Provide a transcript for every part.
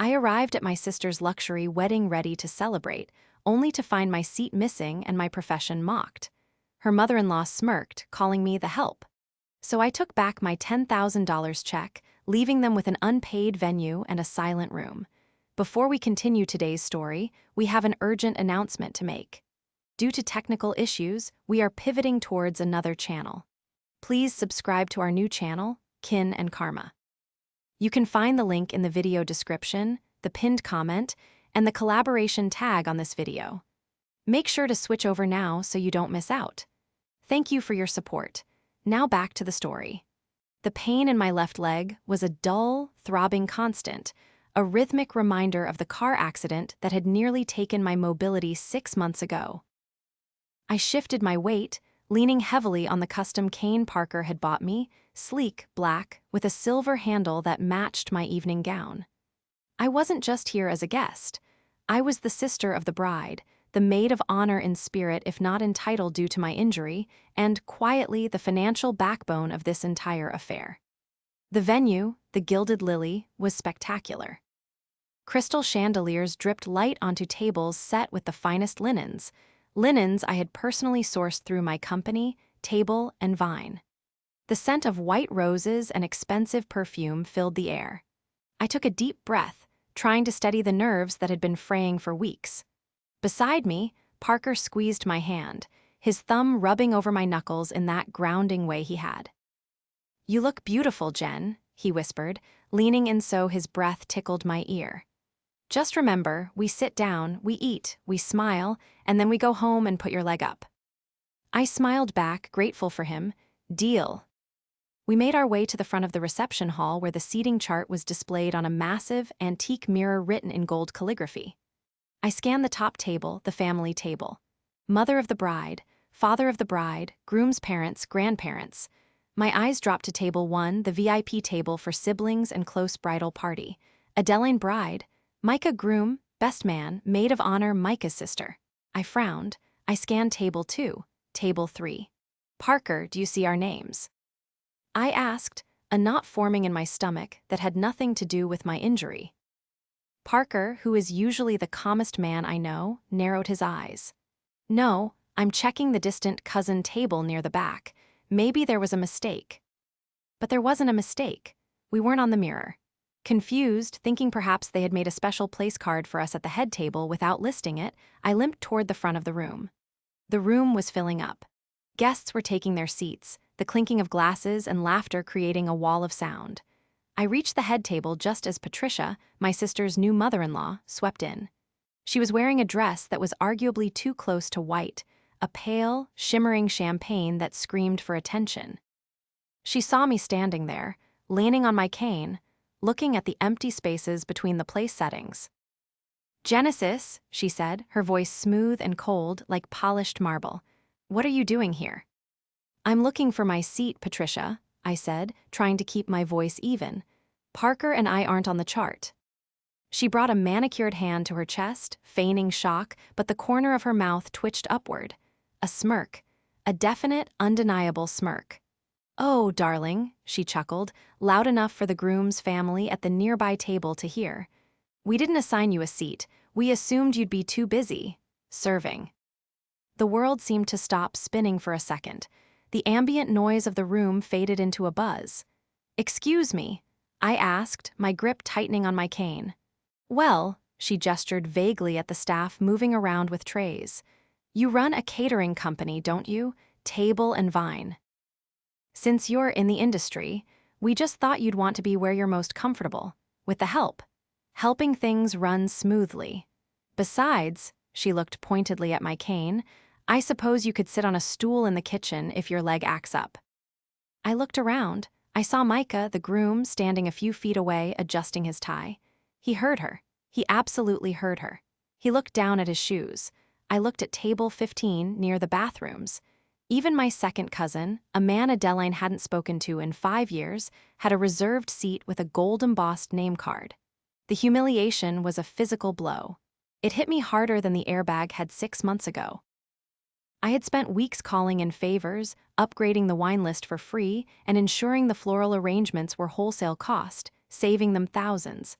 I arrived at my sister's luxury wedding ready to celebrate, only to find my seat missing and my profession mocked. Her mother-in-law smirked, calling me the help. So I took back my $10,000 check, leaving them with an unpaid venue and a silent room. Before we continue today's story, we have an urgent announcement to make. Due to technical issues, we are pivoting towards another channel. Please subscribe to our new channel, Kin and Karma. You can find the link in the video description, the pinned comment, and the collaboration tag on this video. Make sure to switch over now so you don't miss out. Thank you for your support. Now back to the story. The pain in my left leg was a dull, throbbing constant, a rhythmic reminder of the car accident that had nearly taken my mobility 6 months ago. I shifted my weight, leaning heavily on the custom cane Parker had bought me, sleek, black, with a silver handle that matched my evening gown. I wasn't just here as a guest. I was the sister of the bride, the maid of honor in spirit if not in title due to my injury, and, quietly, the financial backbone of this entire affair. The venue, the Gilded Lily, was spectacular. Crystal chandeliers dripped light onto tables set with the finest linens I had personally sourced through my company, Table and Vine. The scent of white roses and expensive perfume filled the air. I took a deep breath, trying to steady the nerves that had been fraying for weeks. Beside me, Parker squeezed my hand, his thumb rubbing over my knuckles in that grounding way he had. "You look beautiful, Jen," he whispered, leaning in so his breath tickled my ear. "Just remember, we sit down, we eat, we smile, and then we go home and put your leg up." I smiled back, grateful for him. Deal. We made our way to the front of the reception hall where the seating chart was displayed on a massive, antique mirror written in gold calligraphy. I scanned the top table, the family table. Mother of the bride, father of the bride, groom's parents, grandparents. My eyes dropped to table 1, the VIP table for siblings and close bridal party. Adeline bride, Micah groom, best man, maid of honor, Micah's sister. I frowned. I scanned table 2, table 3. "Parker, do you see our names?" I asked, a knot forming in my stomach that had nothing to do with my injury. Parker, who is usually the calmest man I know, narrowed his eyes. "No, I'm checking the distant cousin table near the back. Maybe there was a mistake." But there wasn't a mistake. We weren't on the mirror. Confused, thinking perhaps they had made a special place card for us at the head table without listing it, I limped toward the front of the room. The room was filling up. Guests were taking their seats, the clinking of glasses and laughter creating a wall of sound. I reached the head table just as Patricia, my sister's new mother-in-law, swept in. She was wearing a dress that was arguably too close to white, a pale, shimmering champagne that screamed for attention. She saw me standing there, leaning on my cane, looking at the empty spaces between the place settings. "Genesis," she said, her voice smooth and cold like polished marble. "What are you doing here?" "I'm looking for my seat, Patricia," I said, trying to keep my voice even. "Parker and I aren't on the chart." She brought a manicured hand to her chest, feigning shock, but the corner of her mouth twitched upward. A smirk. A definite, undeniable smirk. "Oh, darling," she chuckled, loud enough for the groom's family at the nearby table to hear. "We didn't assign you a seat. We assumed you'd be too busy serving." The world seemed to stop spinning for a second. The ambient noise of the room faded into a buzz. "Excuse me," I asked, my grip tightening on my cane. "Well," she gestured vaguely at the staff moving around with trays. "You run a catering company, don't you? Table and Vine. Since you're in the industry, we just thought you'd want to be where you're most comfortable, with the help. Helping things run smoothly. Besides," she looked pointedly at my cane, "I suppose you could sit on a stool in the kitchen if your leg acts up." I looked around. I saw Micah, the groom, standing a few feet away, adjusting his tie. He heard her. He absolutely heard her. He looked down at his shoes. I looked at table 15 near the bathrooms. Even my second cousin, a man Adeline hadn't spoken to in 5 years, had a reserved seat with a gold-embossed name card. The humiliation was a physical blow. It hit me harder than the airbag had 6 months ago. I had spent weeks calling in favors, upgrading the wine list for free, and ensuring the floral arrangements were wholesale cost, saving them thousands.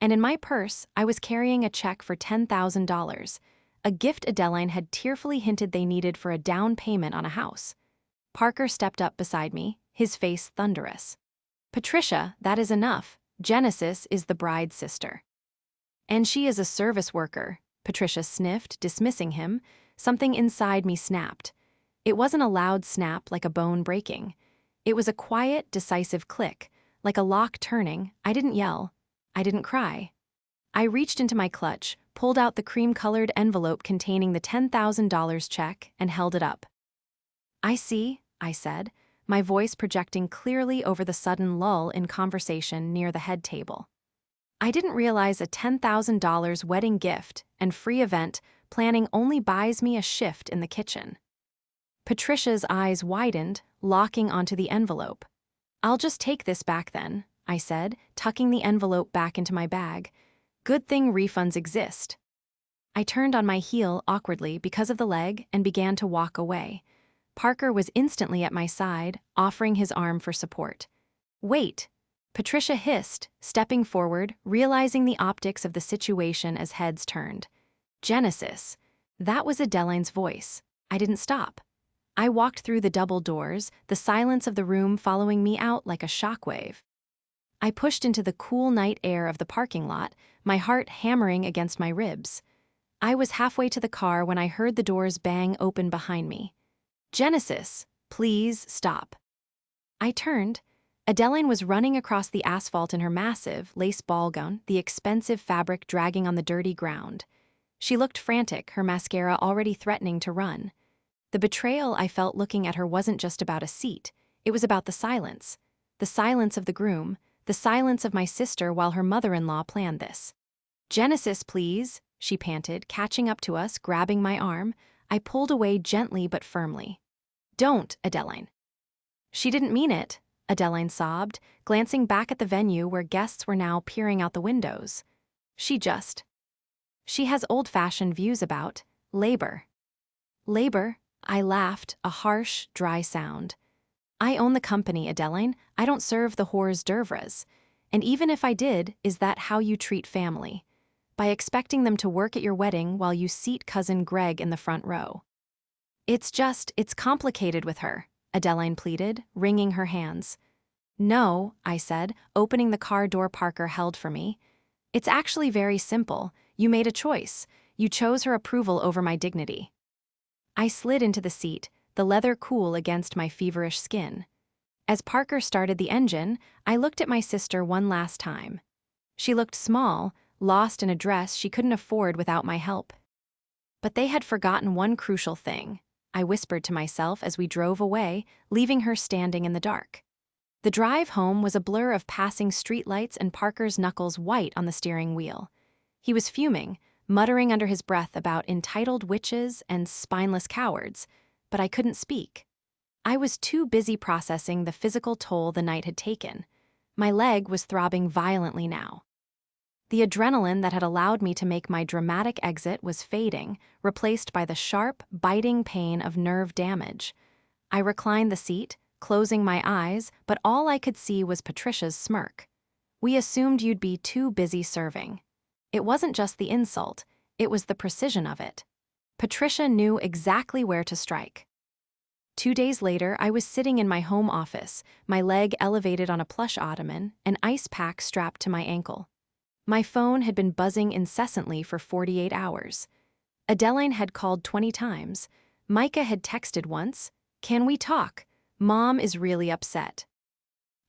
And in my purse, I was carrying a check for $10,000, a gift Adeline had tearfully hinted they needed for a down payment on a house. Parker stepped up beside me, his face thunderous. "Patricia, that is enough. Genesis is the bride's sister." "And she is a service worker," Patricia sniffed, dismissing him. Something inside me snapped. It wasn't a loud snap like a bone breaking. It was a quiet, decisive click, like a lock turning. I didn't yell. I didn't cry. I reached into my clutch, pulled out the cream-colored envelope containing the $10,000 check, and held it up. "I see," I said, my voice projecting clearly over the sudden lull in conversation near the head table. I didn't realize a $10,000 wedding gift and free event planning only buys me a shift in the kitchen. Patricia's eyes widened, locking onto the envelope. "I'll just take this back then," I said, tucking the envelope back into my bag. "Good thing refunds exist." I turned on my heel awkwardly because of the leg and began to walk away. Parker was instantly at my side, offering his arm for support. "Wait," Patricia hissed, stepping forward, realizing the optics of the situation as heads turned. "Genesis." That was Adeline's voice. I didn't stop. I walked through the double doors, the silence of the room following me out like a shockwave. I pushed into the cool night air of the parking lot, my heart hammering against my ribs. I was halfway to the car when I heard the doors bang open behind me. "Genesis, please stop." I turned. Adeline was running across the asphalt in her massive, lace ball gown, the expensive fabric dragging on the dirty ground. She looked frantic, her mascara already threatening to run. The betrayal I felt looking at her wasn't just about a seat, it was about the silence. The silence of the groom, the silence of my sister while her mother-in-law planned this. "Genesis, please," she panted, catching up to us, grabbing my arm. I pulled away gently but firmly. "Don't, Adeline." "She didn't mean it," Adeline sobbed, glancing back at the venue where guests were now peering out the windows. She has old-fashioned views about labor." "Labor?" I laughed, a harsh, dry sound. "I own the company, Adeline. I don't serve the hors d'oeuvres. And even if I did, is that how you treat family? By expecting them to work at your wedding while you seat cousin Greg in the front row?" It's complicated with her," Adeline pleaded, wringing her hands. "No," I said, opening the car door Parker held for me. "It's actually very simple. You made a choice. You chose her approval over my dignity." I slid into the seat, the leather cool against my feverish skin. As Parker started the engine, I looked at my sister one last time. She looked small, lost in a dress she couldn't afford without my help. But they had forgotten one crucial thing, I whispered to myself as we drove away, leaving her standing in the dark. The drive home was a blur of passing streetlights and Parker's knuckles white on the steering wheel. He was fuming, muttering under his breath about entitled witches and spineless cowards, but I couldn't speak. I was too busy processing the physical toll the night had taken. My leg was throbbing violently now. The adrenaline that had allowed me to make my dramatic exit was fading, replaced by the sharp, biting pain of nerve damage. I reclined the seat, closing my eyes, but all I could see was Patricia's smirk. "We assumed you'd be too busy serving." It wasn't just the insult, it was the precision of it. Patricia knew exactly where to strike. 2 days later, I was sitting in my home office, my leg elevated on a plush ottoman, an ice pack strapped to my ankle. My phone had been buzzing incessantly for 48 hours. Adeline had called 20 times. Micah had texted once, "Can we talk? Mom is really upset."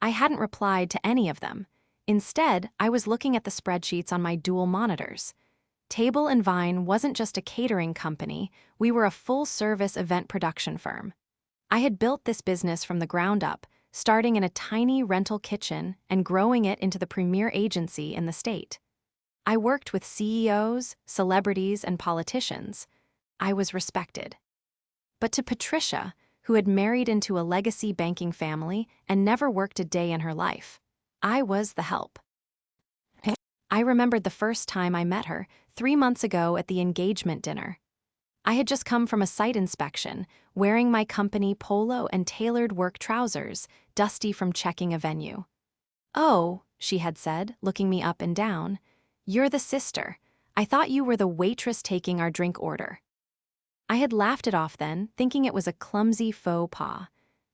I hadn't replied to any of them. Instead, I was looking at the spreadsheets on my dual monitors. Table and Vine wasn't just a catering company, we were a full-service event production firm. I had built this business from the ground up, starting in a tiny rental kitchen and growing it into the premier agency in the state. I worked with CEOs, celebrities, and politicians. I was respected. But to Patricia, who had married into a legacy banking family and never worked a day in her life, I was the help. I remembered the first time I met her, 3 months ago at the engagement dinner. I had just come from a site inspection, wearing my company polo and tailored work trousers, dusty from checking a venue. "Oh," she had said, looking me up and down, "You're the sister. I thought you were the waitress taking our drink order." I had laughed it off then, thinking it was a clumsy faux pas.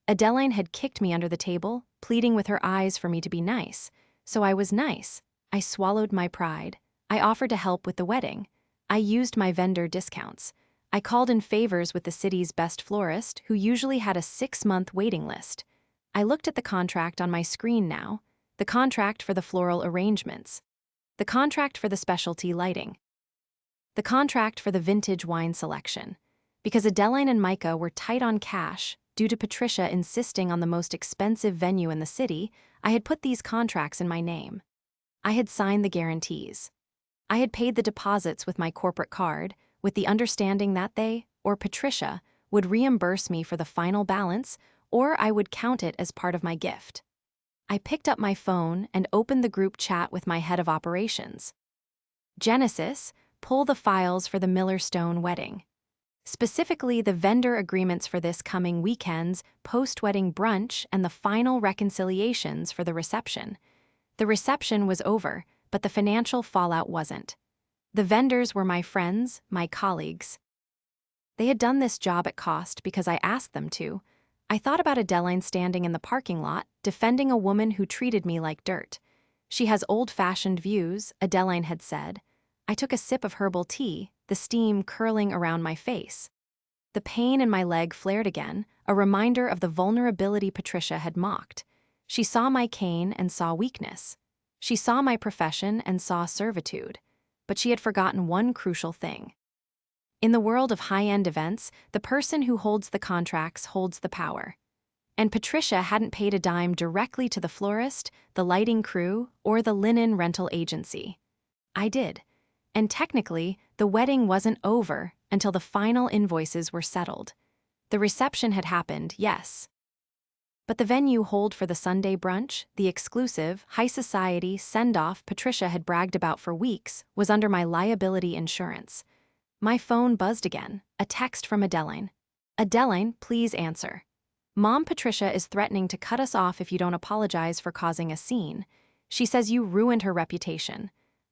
Adeline had kicked me under the table, pleading with her eyes for me to be nice. So I was nice. I swallowed my pride. I offered to help with the wedding. I used my vendor discounts. I called in favors with the city's best florist, who usually had a 6-month waiting list. I looked at the contract on my screen now. The contract for the floral arrangements. The contract for the specialty lighting. The contract for the vintage wine selection. Because Adeline and Micah were tight on cash, due to Patricia insisting on the most expensive venue in the city, I had put these contracts in my name. I had signed the guarantees. I had paid the deposits with my corporate card, with the understanding that they, or Patricia, would reimburse me for the final balance, or I would count it as part of my gift. I picked up my phone and opened the group chat with my head of operations. "Genesis, pull the files for the Millerstone wedding. Specifically, the vendor agreements for this coming weekend's post-wedding brunch and the final reconciliations for the reception." The reception was over, but the financial fallout wasn't. The vendors were my friends, my colleagues. They had done this job at cost because I asked them to. I thought about Adeline standing in the parking lot, defending a woman who treated me like dirt. "She has old-fashioned views," Adeline had said. I took a sip of herbal tea, the steam curling around my face. The pain in my leg flared again, a reminder of the vulnerability Patricia had mocked. She saw my cane and saw weakness. She saw my profession and saw servitude. But she had forgotten one crucial thing. In the world of high-end events, the person who holds the contracts holds the power. And Patricia hadn't paid a dime directly to the florist, the lighting crew, or the linen rental agency. I did. And technically, the wedding wasn't over until the final invoices were settled. The reception had happened, yes. But the venue hold for the Sunday brunch, the exclusive, high-society send-off Patricia had bragged about for weeks, was under my liability insurance. My phone buzzed again, a text from Adeline. "Adeline, please answer. Mom Patricia is threatening to cut us off if you don't apologize for causing a scene. She says you ruined her reputation."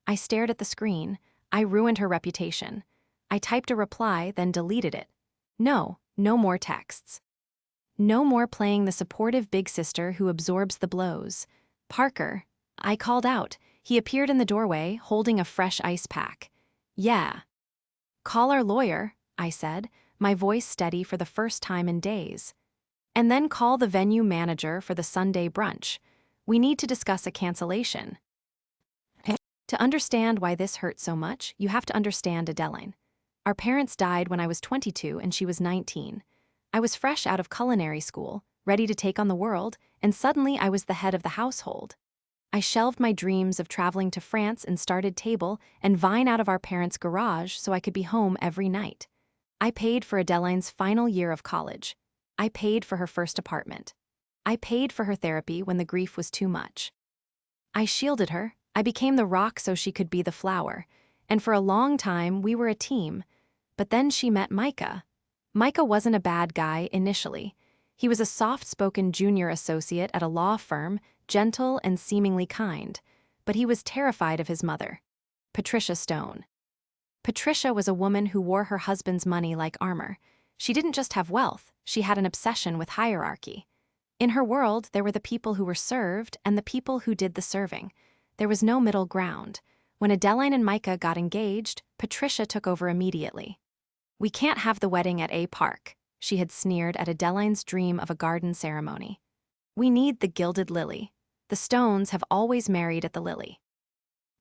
I stared at the screen. I ruined her reputation. I typed a reply, then deleted it. No more texts. No more playing the supportive big sister who absorbs the blows. "Parker," I called out. He appeared in the doorway, holding a fresh ice pack. "Yeah." "Call our lawyer," I said, my voice steady for the first time in days. "And then call the venue manager for the Sunday brunch. We need to discuss a cancellation." To understand why this hurt so much, you have to understand Adeline. Our parents died when I was 22 and she was 19. I was fresh out of culinary school, ready to take on the world, and suddenly I was the head of the household. I shelved my dreams of traveling to France and started table and vine out of our parents' garage so I could be home every night. I paid for Adeline's final year of college. I paid for her first apartment. I paid for her therapy when the grief was too much. I shielded her. I became the rock so she could be the flower. And for a long time, we were a team. But then she met Micah. Micah wasn't a bad guy initially. He was a soft-spoken junior associate at a law firm, gentle and seemingly kind. But he was terrified of his mother, Patricia Stone. Patricia was a woman who wore her husband's money like armor. She didn't just have wealth, she had an obsession with hierarchy. In her world, there were the people who were served and the people who did the serving. There was no middle ground. When Adeline and Micah got engaged, Patricia took over immediately. "We can't have the wedding at a park," she had sneered at Adeline's dream of a garden ceremony. "We need the gilded lily. The Stones have always married at the Lily."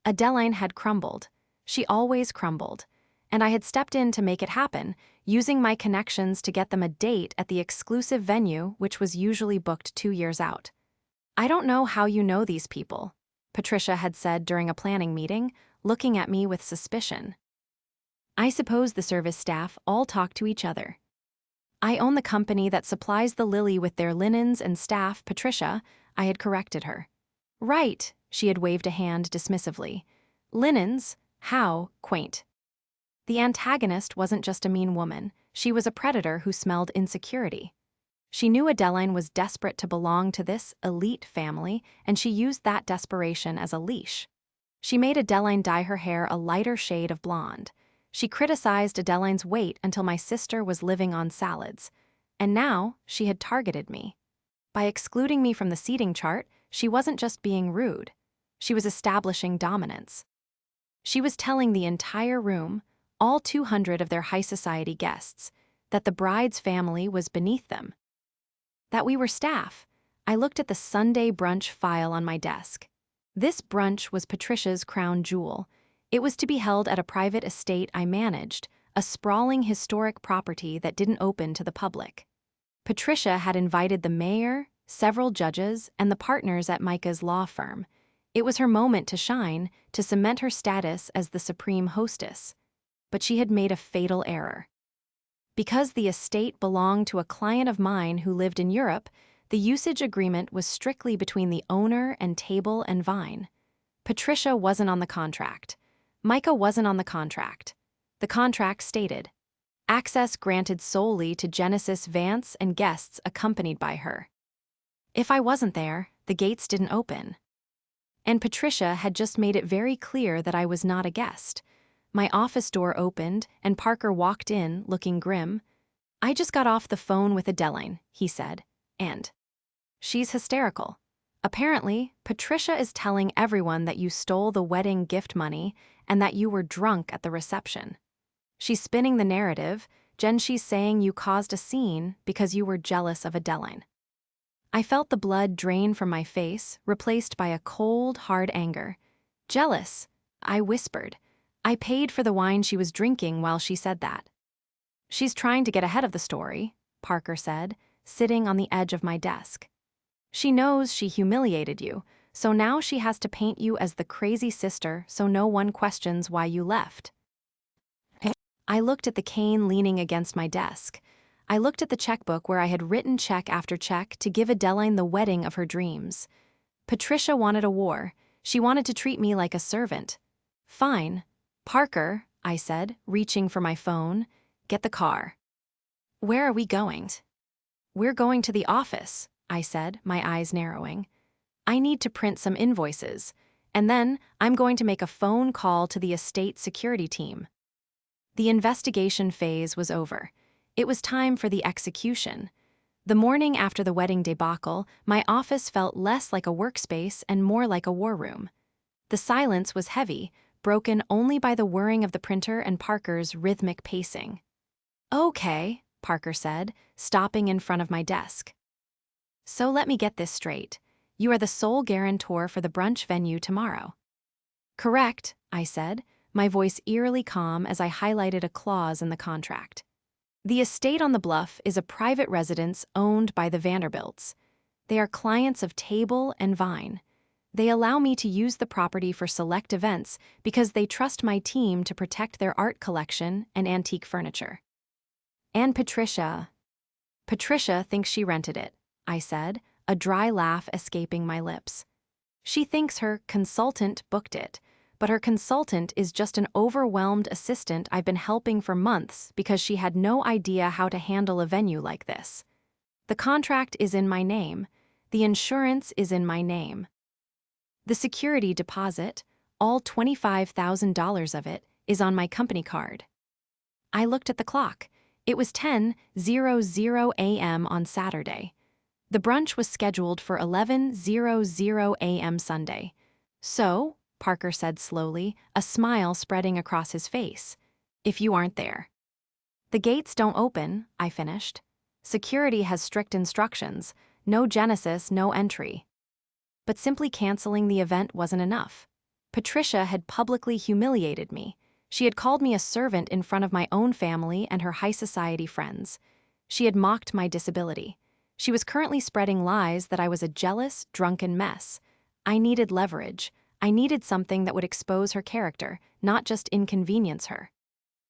Adeline had crumbled. She always crumbled. And I had stepped in to make it happen, using my connections to get them a date at the exclusive venue, which was usually booked 2 years out. "I don't know how you know these people," Patricia had said during a planning meeting, looking at me with suspicion. "I suppose the service staff all talk to each other. I own the company that supplies the Lily with their linens and staff, Patricia," I had corrected her. "Right," she had waved a hand dismissively. "Linens? How quaint." The antagonist wasn't just a mean woman, she was a predator who smelled insecurity. She knew Adeline was desperate to belong to this elite family, and she used that desperation as a leash. She made Adeline dye her hair a lighter shade of blonde. She criticized Adeline's weight until my sister was living on salads. And now, she had targeted me. By excluding me from the seating chart, she wasn't just being rude. She was establishing dominance. She was telling the entire room, all 200 of their high society guests, that the bride's family was beneath them. That we were staff. I looked at the Sunday brunch file on my desk. This brunch was Patricia's crown jewel. It was to be held at a private estate I managed, a sprawling historic property that didn't open to the public. Patricia had invited the mayor, several judges, and the partners at Micah's law firm. It was her moment to shine, to cement her status as the supreme hostess. But she had made a fatal error. Because the estate belonged to a client of mine who lived in Europe, the usage agreement was strictly between the owner and table and vine. Patricia wasn't on the contract. Micah wasn't on the contract. The contract stated, access granted solely to Genesis Vance and guests accompanied by her. If I wasn't there, the gates didn't open. And Patricia had just made it very clear that I was not a guest. My office door opened, and Parker walked in, looking grim. I just got off the phone with Adeline, he said, and she's hysterical. Apparently, Patricia is telling everyone that you stole the wedding gift money and that you were drunk at the reception. She's spinning the narrative, Jen. She's saying you caused a scene because you were jealous of Adeline. I felt the blood drain from my face, replaced by a cold, hard anger. Jealous, I whispered. I paid for the wine she was drinking while she said that. She's trying to get ahead of the story, Parker said, sitting on the edge of my desk. She knows she humiliated you, so now she has to paint you as the crazy sister so no one questions why you left. I looked at the cane leaning against my desk. I looked at the checkbook where I had written check after check to give Adeline the wedding of her dreams. Patricia wanted a war. She wanted to treat me like a servant. Fine. Parker, I said, reaching for my phone, get the car. Where are we going? We're going to the office, I said, my eyes narrowing. I need to print some invoices, and then I'm going to make a phone call to the estate security team. The investigation phase was over. It was time for the execution. The morning after the wedding debacle, my office felt less like a workspace and more like a war room. The silence was heavy, broken only by the whirring of the printer and Parker's rhythmic pacing. Okay, Parker said, stopping in front of my desk. So let me get this straight. You are the sole guarantor for the brunch venue tomorrow. Correct, I said, my voice eerily calm as I highlighted a clause in the contract. The estate on the bluff is a private residence owned by the Vanderbilts. They are clients of Table and Vine. They allow me to use the property for select events because they trust my team to protect their art collection and antique furniture. And Patricia thinks she rented it, I said, a dry laugh escaping my lips. She thinks her consultant booked it, but her consultant is just an overwhelmed assistant I've been helping for months because she had no idea how to handle a venue like this. The contract is in my name. The insurance is in my name. The security deposit, all $25,000 of it, is on my company card. I looked at the clock. It was 10:00 a.m. on Saturday. The brunch was scheduled for 11:00 a.m. Sunday. So, Parker said slowly, a smile spreading across his face, if you aren't there. The gates don't open, I finished. Security has strict instructions, no Genesis, no entry. But simply canceling the event wasn't enough. Patricia had publicly humiliated me. She had called me a servant in front of my own family and her high society friends. She had mocked my disability. She was currently spreading lies that I was a jealous, drunken mess. I needed leverage. I needed something that would expose her character, not just inconvenience her.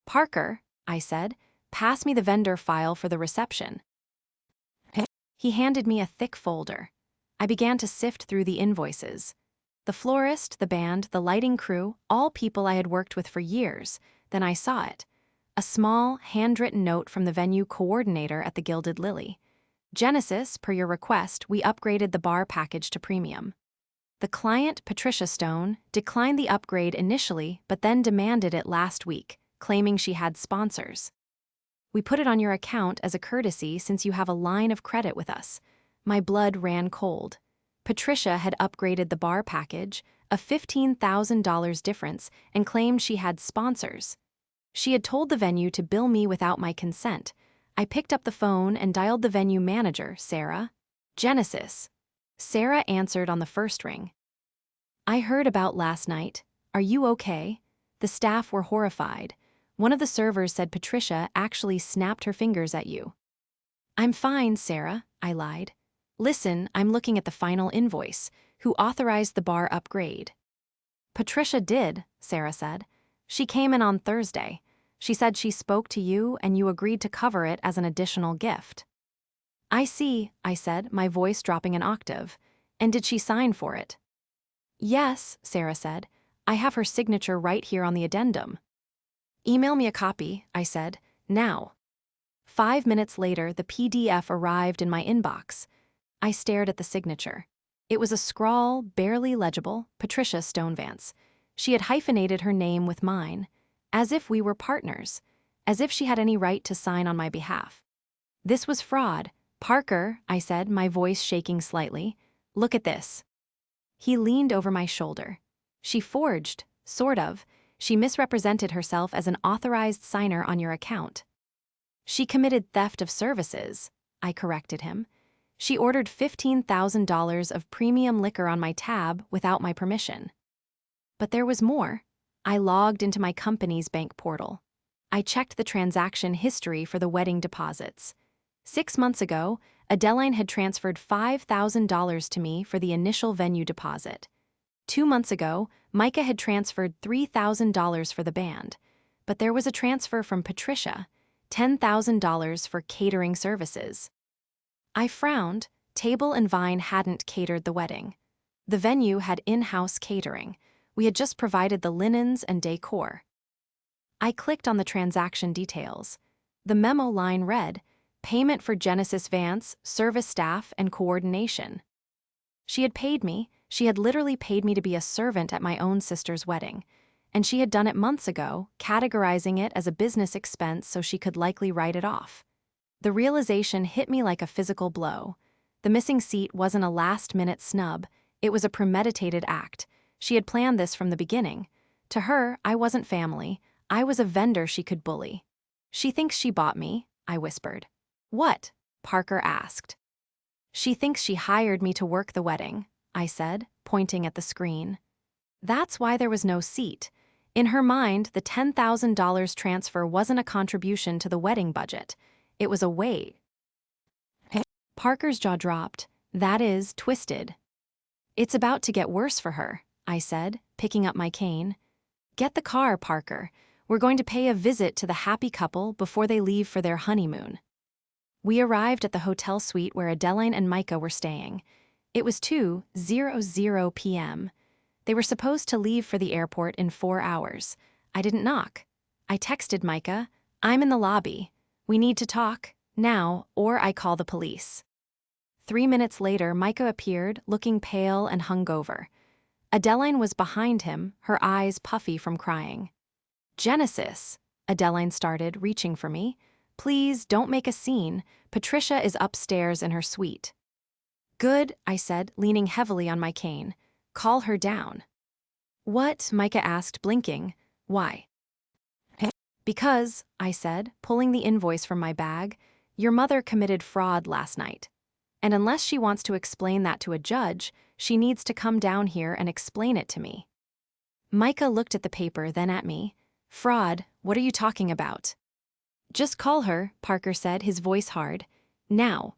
Parker, I said, pass me the vendor file for the reception. He handed me a thick folder. I began to sift through the invoices. The florist, the band, the lighting crew, all people I had worked with for years. Then I saw it. A small, handwritten note from the venue coordinator at the Gilded Lily. Genesis, per your request, we upgraded the bar package to premium. The client, Patricia Stone, declined the upgrade initially but then demanded it last week, claiming she had sponsors. We put it on your account as a courtesy since you have a line of credit with us. My blood ran cold. Patricia had upgraded the bar package, a $15,000 difference, and claimed she had sponsors. She had told the venue to bill me without my consent. I picked up the phone and dialed the venue manager, Sarah. Genesis. Sarah answered on the first ring. I heard about last night. Are you okay? The staff were horrified. One of the servers said Patricia actually snapped her fingers at you. I'm fine, Sarah, I lied. Listen, I'm looking at the final invoice. Who authorized the bar upgrade? Patricia did, Sarah said. She came in on Thursday. She said she spoke to you and you agreed to cover it as an additional gift. I see, I said, my voice dropping an octave. And did she sign for it? Yes, Sarah said. I have her signature right here on the addendum. Email me a copy, I said, now. 5 minutes later, the PDF arrived in my inbox. I stared at the signature. It was a scrawl, barely legible, Patricia Stonevance. She had hyphenated her name with mine, as if we were partners, as if she had any right to sign on my behalf. This was fraud. Parker, I said, my voice shaking slightly. Look at this. He leaned over my shoulder. She forged, sort of. She misrepresented herself as an authorized signer on your account. She committed theft of services, I corrected him. She ordered $15,000 of premium liquor on my tab without my permission. But there was more. I logged into my company's bank portal. I checked the transaction history for the wedding deposits. 6 months ago, Adeline had transferred $5,000 to me for the initial venue deposit. 2 months ago, Micah had transferred $3,000 for the band. But there was a transfer from Patricia, $10,000 for catering services. I frowned. Table and Vine hadn't catered the wedding. The venue had in-house catering. We had just provided the linens and decor. I clicked on the transaction details. The memo line read, payment for Genesis Vance, service staff, and coordination. She had paid me. She had literally paid me to be a servant at my own sister's wedding. And she had done it months ago, categorizing it as a business expense so she could likely write it off. The realization hit me like a physical blow. The missing seat wasn't a last-minute snub. It was a premeditated act. She had planned this from the beginning. To her, I wasn't family. I was a vendor she could bully. She thinks she bought me, I whispered. What? Parker asked. She thinks she hired me to work the wedding, I said, pointing at the screen. That's why there was no seat. In her mind, the $10,000 transfer wasn't a contribution to the wedding budget. It was a wait. Parker's jaw dropped. That is, twisted. It's about to get worse for her, I said, picking up my cane. Get the car, Parker. We're going to pay a visit to the happy couple before they leave for their honeymoon. We arrived at the hotel suite where Adeline and Micah were staying. It was 2:00 p.m. They were supposed to leave for the airport in 4 hours. I didn't knock. I texted Micah, I'm in the lobby. We need to talk, now, or I call the police. 3 minutes later, Micah appeared, looking pale and hungover. Adeline was behind him, her eyes puffy from crying. Genesis, Adeline started, reaching for me. Please, don't make a scene. Patricia is upstairs in her suite. Good, I said, leaning heavily on my cane. Call her down. What? Micah asked, blinking. Why? Because, I said, pulling the invoice from my bag, your mother committed fraud last night. And unless she wants to explain that to a judge, she needs to come down here and explain it to me. Micah looked at the paper, then at me. Fraud, what are you talking about? Just call her, Parker said, his voice hard. Now.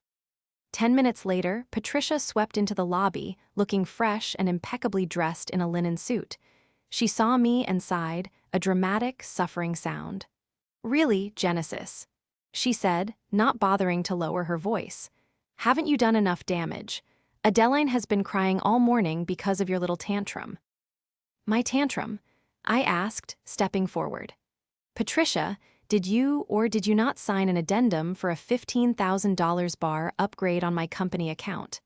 10 minutes later, Patricia swept into the lobby, looking fresh and impeccably dressed in a linen suit. She saw me and sighed, a dramatic, suffering sound. Really, Genesis, she said, not bothering to lower her voice. Haven't you done enough damage? Adeline has been crying all morning because of your little tantrum. My tantrum? I asked, stepping forward. Patricia, did you or did you not sign an addendum for a $15,000 bar upgrade on my company account?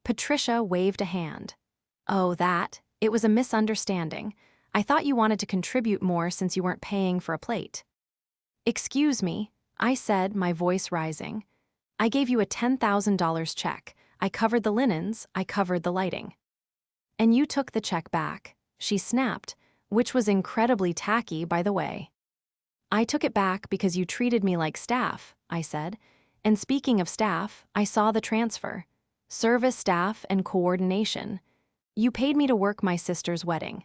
Patricia waved a hand. Oh, that. It was a misunderstanding. I thought you wanted to contribute more since you weren't paying for a plate. Excuse me, I said, my voice rising. I gave you a $10,000 check. I covered the linens, I covered the lighting. And you took the check back, she snapped, which was incredibly tacky, by the way. I took it back because you treated me like staff, I said. And speaking of staff, I saw the transfer. Service staff and coordination. You paid me to work my sister's wedding.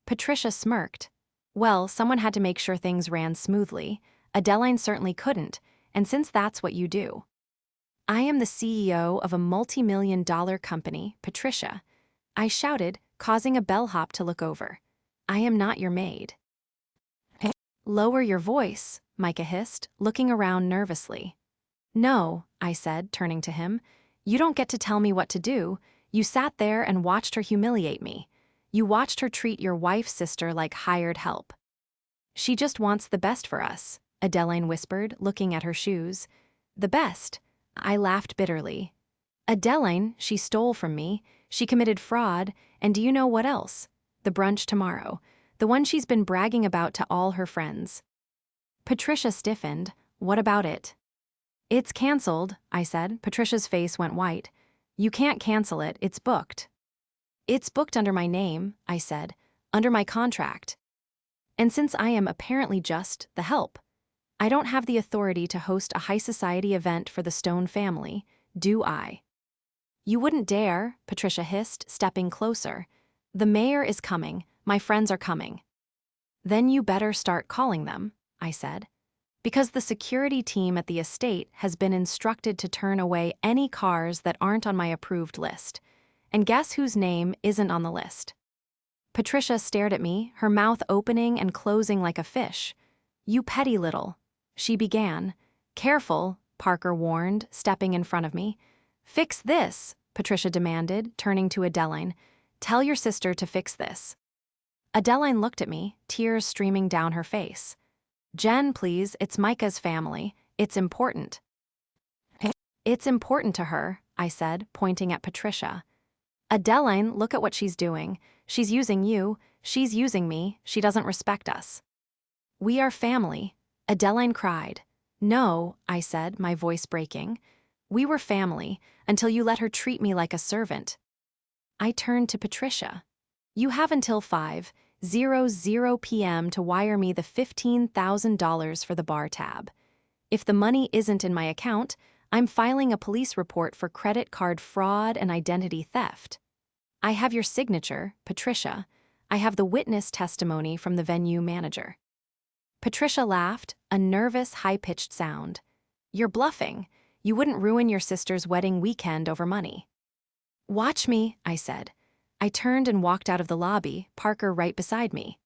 Patricia smirked. Well, someone had to make sure things ran smoothly. Adeline certainly couldn't, and since that's what you do. I am the CEO of a multi-million-dollar company, Patricia. I shouted, causing a bellhop to look over. I am not your maid. Lower your voice, Micah hissed, looking around nervously. No, I said, turning to him. You don't get to tell me what to do. You sat there and watched her humiliate me. You watched her treat your wife's sister like hired help. She just wants the best for us, Adeline whispered, looking at her shoes. The best. I laughed bitterly. Adeline, she stole from me. She committed fraud, and do you know what else? The brunch tomorrow. The one she's been bragging about to all her friends. Patricia stiffened. What about it? It's canceled, I said. Patricia's face went white. You can't cancel it, it's booked. It's booked under my name, I said, under my contract. And since I am apparently just the help, I don't have the authority to host a high society event for the Stone family, do I? You wouldn't dare, Patricia hissed, stepping closer. The mayor is coming, my friends are coming. Then you better start calling them, I said. Because the security team at the estate has been instructed to turn away any cars that aren't on my approved list. And guess whose name isn't on the list? Patricia stared at me, her mouth opening and closing like a fish. You petty little. She began. Careful, Parker warned, stepping in front of me. Fix this, Patricia demanded, turning to Adeline. Tell your sister to fix this. Adeline looked at me, tears streaming down her face. Jen, please, it's Micah's family. It's important. It's important to her, I said, pointing at Patricia. Adeline, look at what she's doing. She's using you. She's using me. She doesn't respect us. We are family, Adeline cried. No, I said, my voice breaking. We were family until you let her treat me like a servant. I turned to Patricia. You have until 5:00 p.m. to wire me the $15,000 for the bar tab. If the money isn't in my account, I'm filing a police report for credit card fraud and identity theft. I have your signature, Patricia. I have the witness testimony from the venue manager. Patricia laughed, a nervous, high-pitched sound. You're bluffing. You wouldn't ruin your sister's wedding weekend over money. Watch me, I said. I turned and walked out of the lobby, Parker right beside me.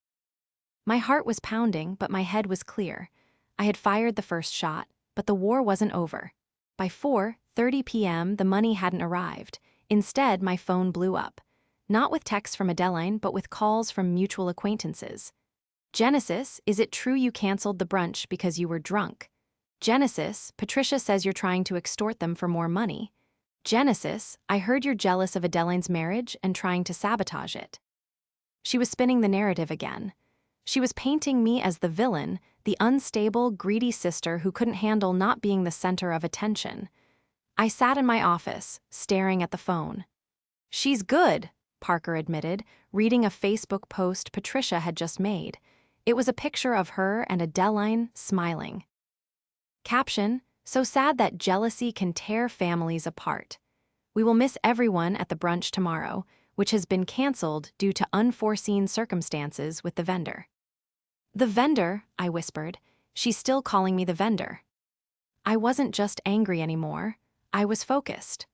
My heart was pounding, but my head was clear. I had fired the first shot, but the war wasn't over. By 4:30 p.m., the money hadn't arrived. Instead, my phone blew up. Not with texts from Adeline, but with calls from mutual acquaintances. Genesis, is it true you canceled the brunch because you were drunk? Genesis, Patricia says you're trying to extort them for more money. Genesis, I heard you're jealous of Adeline's marriage and trying to sabotage it. She was spinning the narrative again. She was painting me as the villain, the unstable, greedy sister who couldn't handle not being the center of attention. I sat in my office, staring at the phone. She's good, Parker admitted, reading a Facebook post Patricia had just made. It was a picture of her and Adeline smiling. Caption, so sad that jealousy can tear families apart. We will miss everyone at the brunch tomorrow, which has been canceled due to unforeseen circumstances with the vendor. The vendor, I whispered. She's still calling me the vendor. I wasn't just angry anymore. I was focused.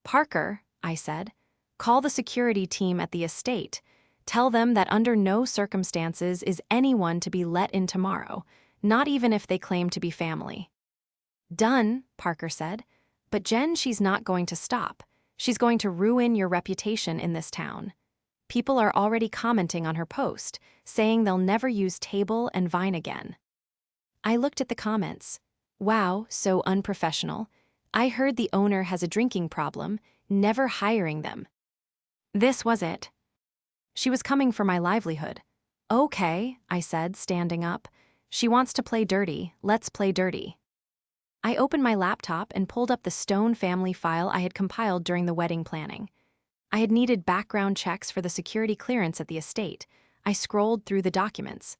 Parker, I said, call the security team at the estate. Tell them that under no circumstances is anyone to be let in tomorrow, not even if they claim to be family. Done, Parker said. But Jen, she's not going to stop. She's going to ruin your reputation in this town. People are already commenting on her post, saying they'll never use table and vine again. I looked at the comments. Wow, so unprofessional. I heard the owner has a drinking problem. never hiring them. This was it. She was coming for my livelihood. Okay, I said, standing up. She wants to play dirty, let's play dirty. I opened my laptop and pulled up the Stone family file I had compiled during the wedding planning. I had needed background checks for the security clearance at the estate. I scrolled through the documents.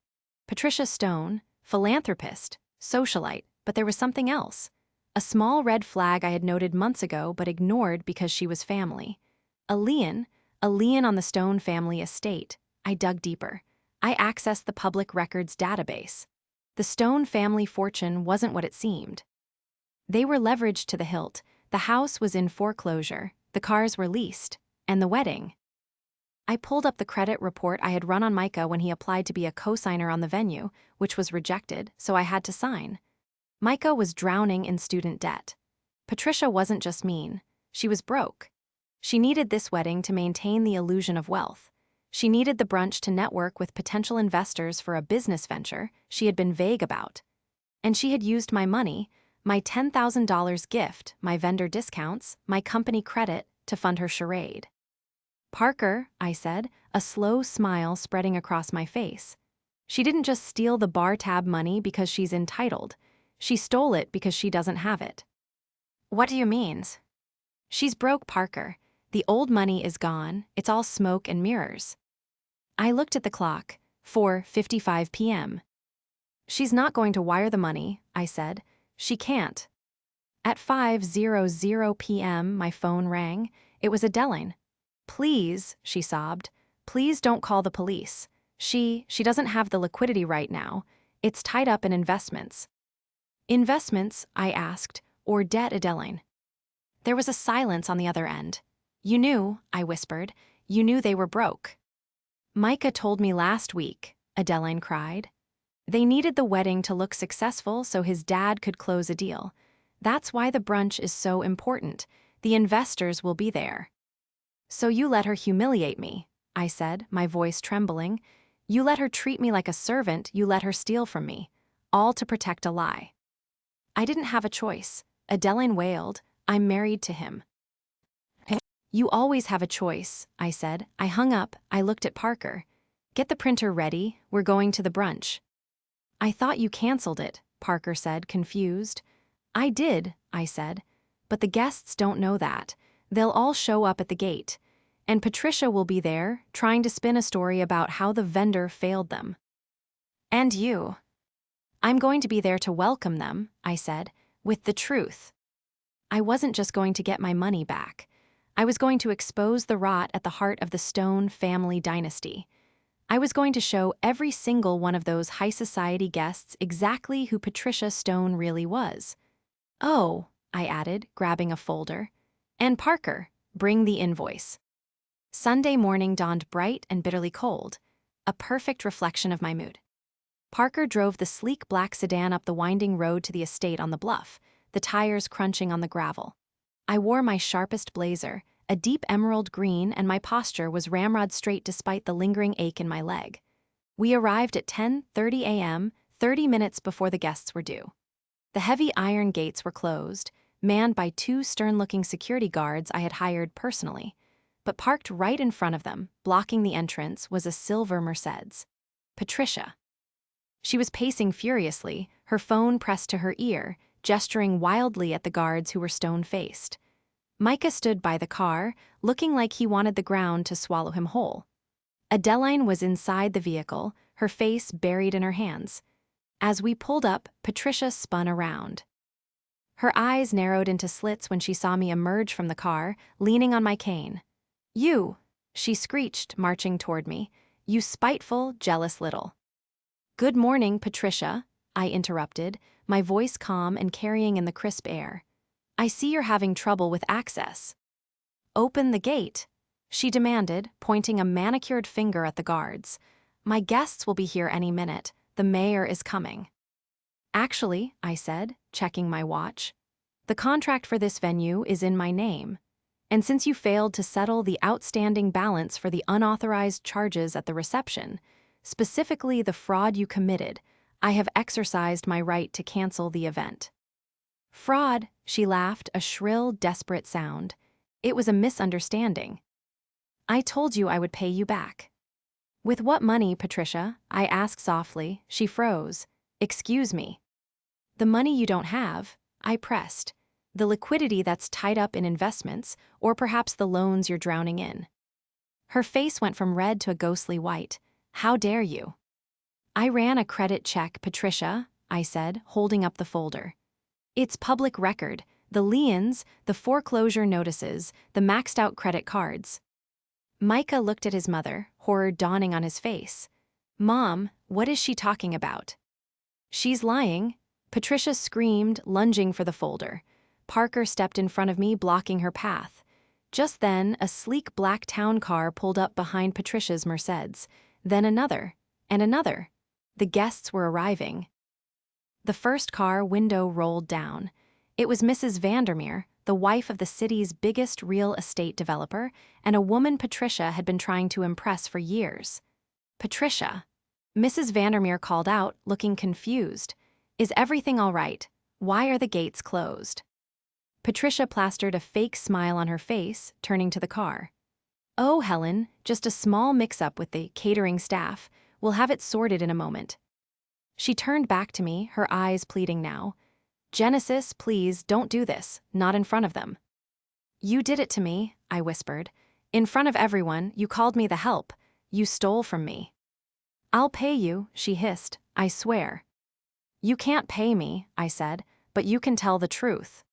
Patricia Stone, philanthropist, socialite, but there was something else. A small red flag I had noted months ago but ignored because she was family. A lien on the Stone family estate. I dug deeper. I accessed the public records database. The Stone family fortune wasn't what it seemed. They were leveraged to the hilt. The house was in foreclosure, the cars were leased, and the wedding. I pulled up the credit report I had run on Micah when he applied to be a co-signer on the venue, which was rejected, so I had to sign. Micah was drowning in student debt. Patricia wasn't just mean, she was broke. She needed this wedding to maintain the illusion of wealth. She needed the brunch to network with potential investors for a business venture she had been vague about. And she had used my money, my $10,000 gift, my vendor discounts, my company credit, to fund her charade. Parker, I said, a slow smile spreading across my face. She didn't just steal the bar tab money because she's entitled. She stole it because she doesn't have it. What do you mean? She's broke, Parker. The old money is gone, it's all smoke and mirrors. I looked at the clock, 4:55 p.m. She's not going to wire the money, I said. She can't. At 5:00 p.m. my phone rang. It was Adeline. Please, she sobbed, please don't call the police. She doesn't have the liquidity right now. It's tied up in investments. Investments, I asked, or debt, Adeline? There was a silence on the other end. You knew, I whispered, you knew they were broke. Micah told me last week, Adeline cried. They needed the wedding to look successful so his dad could close a deal. That's why the brunch is so important. The investors will be there. So you let her humiliate me, I said, my voice trembling. You let her treat me like a servant, you let her steal from me. All to protect a lie. I didn't have a choice, Adeline wailed. I'm married to him. You always have a choice, I said. I hung up, I looked at Parker. Get the printer ready, we're going to the brunch. I thought you canceled it, Parker said, confused. I did, I said. But the guests don't know that. They'll all show up at the gate. And Patricia will be there, trying to spin a story about how the vendor failed them. And you. I'm going to be there to welcome them, I said, with the truth. I wasn't just going to get my money back. I was going to expose the rot at the heart of the Stone family dynasty. I was going to show every single one of those high society guests exactly who Patricia Stone really was. Oh, I added, grabbing a folder. And Parker, bring the invoice. Sunday morning dawned bright and bitterly cold, a perfect reflection of my mood. Parker drove the sleek black sedan up the winding road to the estate on the bluff, the tires crunching on the gravel. I wore my sharpest blazer, a deep emerald green, and my posture was ramrod straight despite the lingering ache in my leg. We arrived at 10:30 a.m., 30 minutes before the guests were due. The heavy iron gates were closed, manned by two stern-looking security guards I had hired personally. But parked right in front of them, blocking the entrance, was a silver Mercedes. Patricia. She was pacing furiously, her phone pressed to her ear, gesturing wildly at the guards who were stone-faced. Micah stood by the car, looking like he wanted the ground to swallow him whole. Adeline was inside the vehicle, her face buried in her hands. As we pulled up, Patricia spun around. Her eyes narrowed into slits when she saw me emerge from the car, leaning on my cane. You, she screeched, marching toward me. You spiteful, jealous little. Good morning, Patricia, I interrupted, my voice calm and carrying in the crisp air. I see you're having trouble with access. Open the gate, she demanded, pointing a manicured finger at the guards. My guests will be here any minute. The mayor is coming. Actually, I said, checking my watch, the contract for this venue is in my name. And since you failed to settle the outstanding balance for the unauthorized charges at the reception, specifically the fraud you committed, I have exercised my right to cancel the event. Fraud, she laughed, a shrill, desperate sound. It was a misunderstanding. I told you I would pay you back. With what money, Patricia? I asked softly. She froze. Excuse me. The money you don't have, I pressed. The liquidity that's tied up in investments, or perhaps the loans you're drowning in. Her face went from red to a ghostly white. How dare you? I ran a credit check, Patricia, I said, holding up the folder. It's public record, the liens, the foreclosure notices, the maxed out credit cards. Micah looked at his mother, horror dawning on his face. Mom, what is she talking about? She's lying. Patricia screamed, lunging for the folder. Parker stepped in front of me, blocking her path. Just then, a sleek black town car pulled up behind Patricia's Mercedes. Then another, and another. The guests were arriving. The first car window rolled down. It was Mrs. Vandermeer, the wife of the city's biggest real estate developer, and a woman Patricia had been trying to impress for years. Patricia. Mrs. Vandermeer called out, looking confused. Is everything all right? Why are the gates closed? Patricia plastered a fake smile on her face, turning to the car. Oh, Helen, just a small mix-up with the catering staff. We'll have it sorted in a moment. She turned back to me, her eyes pleading now. Genesis, please, don't do this, not in front of them. You did it to me, I whispered. In front of everyone, you called me the help. You stole from me. I'll pay you, she hissed, I swear. You can't pay me, I said, but you can tell the truth.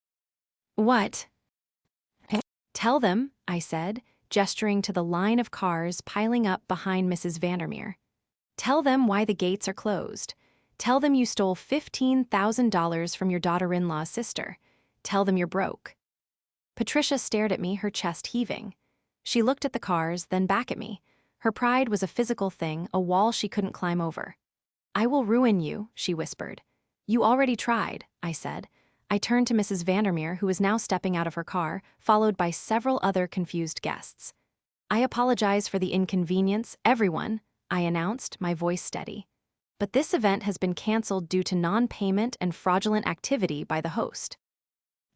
What? Tell them, I said, gesturing to the line of cars piling up behind Mrs. Vandermeer. Tell them why the gates are closed. Tell them you stole $15,000 from your daughter-in-law's sister. Tell them you're broke. Patricia stared at me, her chest heaving. She looked at the cars, then back at me. Her pride was a physical thing, a wall she couldn't climb over. I will ruin you, she whispered. You already tried, I said. I turned to Mrs. Vandermeer, who was now stepping out of her car, followed by several other confused guests. I apologize for the inconvenience, everyone, I announced, my voice steady. But this event has been canceled due to non-payment and fraudulent activity by the host.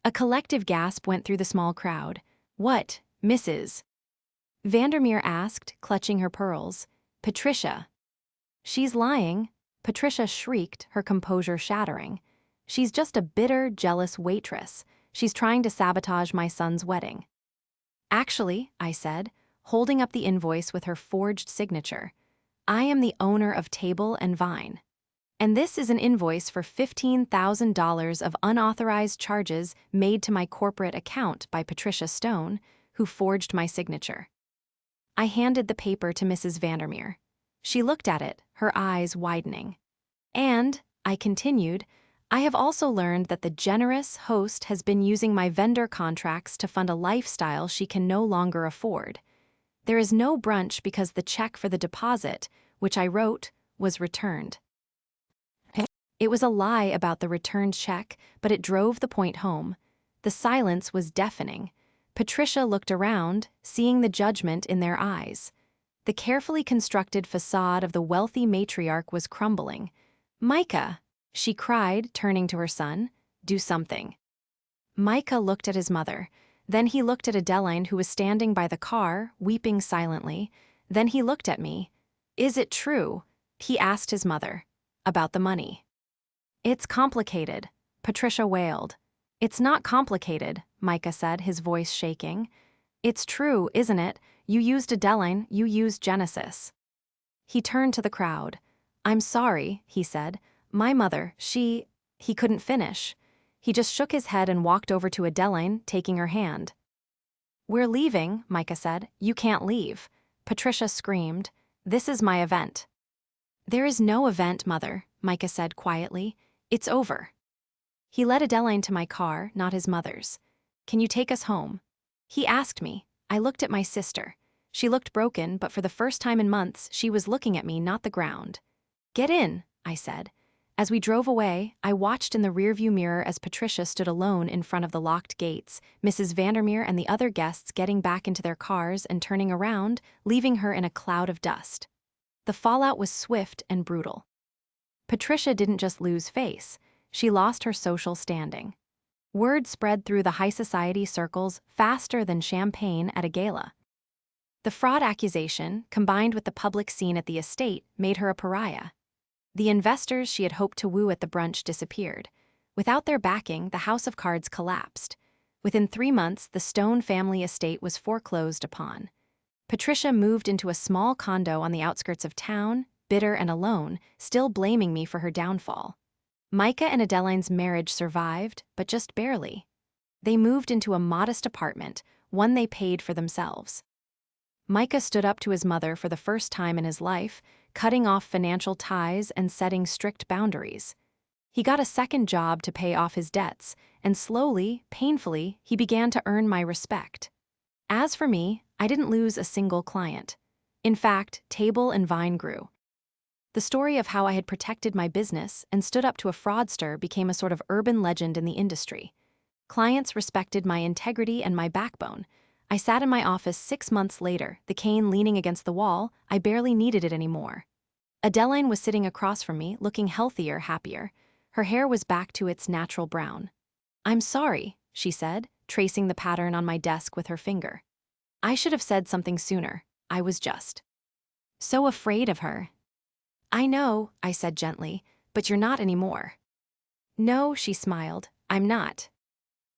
A collective gasp went through the small crowd. What, Mrs. Vandermeer asked, clutching her pearls. Patricia. She's lying, Patricia shrieked, her composure shattering. She's just a bitter, jealous waitress. She's trying to sabotage my son's wedding. Actually, I said, holding up the invoice with her forged signature, I am the owner of Table and Vine. And this is an invoice for $15,000 of unauthorized charges made to my corporate account by Patricia Stone, who forged my signature. I handed the paper to Mrs. Vandermeer. She looked at it, her eyes widening. And, I continued, I have also learned that the generous host has been using my vendor contracts to fund a lifestyle she can no longer afford. There is no brunch because the check for the deposit, which I wrote, was returned. It was a lie about the returned check, but it drove the point home. The silence was deafening. Patricia looked around, seeing the judgment in their eyes. The carefully constructed facade of the wealthy matriarch was crumbling. Micah, she cried, turning to her son, do something. Micah looked at his mother. Then he looked at Adeline, who was standing by the car, weeping silently. Then he looked at me. Is it true? He asked his mother. About the money. It's complicated, Patricia wailed. It's not complicated, Micah said, his voice shaking. It's true, isn't it? You used Adeline, you used Genesis. He turned to the crowd. I'm sorry, he said. My mother, he couldn't finish. He just shook his head and walked over to Adeline, taking her hand. We're leaving, Micah said. You can't leave. Patricia screamed. This is my event. There is no event, Mother, Micah said quietly. It's over. He led Adeline to my car, not his mother's. Can you take us home? He asked me. I looked at my sister. She looked broken, but for the first time in months, she was looking at me, not the ground. Get in, I said. As we drove away, I watched in the rearview mirror as Patricia stood alone in front of the locked gates, Mrs. Vandermeer and the other guests getting back into their cars and turning around, leaving her in a cloud of dust. The fallout was swift and brutal. Patricia didn't just lose face, she lost her social standing. Word spread through the high society circles faster than champagne at a gala. The fraud accusation, combined with the public scene at the estate, made her a pariah. The investors she had hoped to woo at the brunch disappeared. Without their backing, the house of cards collapsed. Within 3 months, the Stone family estate was foreclosed upon. Patricia moved into a small condo on the outskirts of town, bitter and alone, still blaming me for her downfall. Micah and Adeline's marriage survived, but just barely. They moved into a modest apartment, one they paid for themselves. Micah stood up to his mother for the first time in his life, cutting off financial ties and setting strict boundaries. He got a second job to pay off his debts, and slowly, painfully, he began to earn my respect. As for me, I didn't lose a single client. In fact, table and vine grew. The story of how I had protected my business and stood up to a fraudster became a sort of urban legend in the industry. Clients respected my integrity and my backbone. I sat in my office 6 months later, the cane leaning against the wall. I barely needed it anymore. Adeline was sitting across from me, looking healthier, happier. Her hair was back to its natural brown. "I'm sorry," she said, tracing the pattern on my desk with her finger. "I should have said something sooner. I was just so afraid of her." "I know," I said gently, "but you're not anymore." "No," she smiled, "I'm not."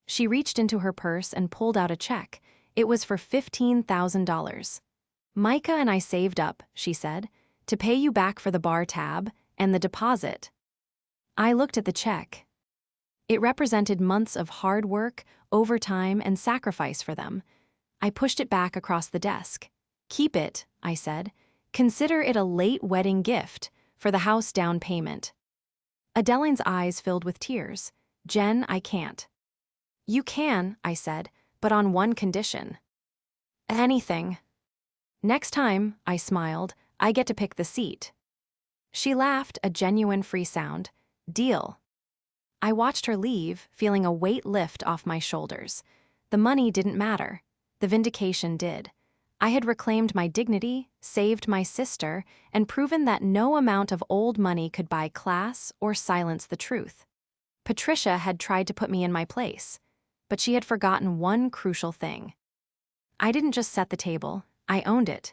She reached into her purse and pulled out a check. It was for $15,000. "Micah and I saved up," she said, "to pay you back for the bar tab and the deposit." I looked at the check. It represented months of hard work, overtime, and sacrifice for them. I pushed it back across the desk. "Keep it," I said. "Consider it a late wedding gift for the house down payment." Adeline's eyes filled with tears. "Jen, I can't." "You can," I said, "but on one condition." "Anything." "Next time," I smiled, "I get to pick the seat." She laughed, a genuine free sound. "Deal." I watched her leave, feeling a weight lift off my shoulders. The money didn't matter. The vindication did. I had reclaimed my dignity, saved my sister, and proven that no amount of old money could buy class or silence the truth. Patricia had tried to put me in my place, but she had forgotten one crucial thing. I didn't just set the table, I owned it.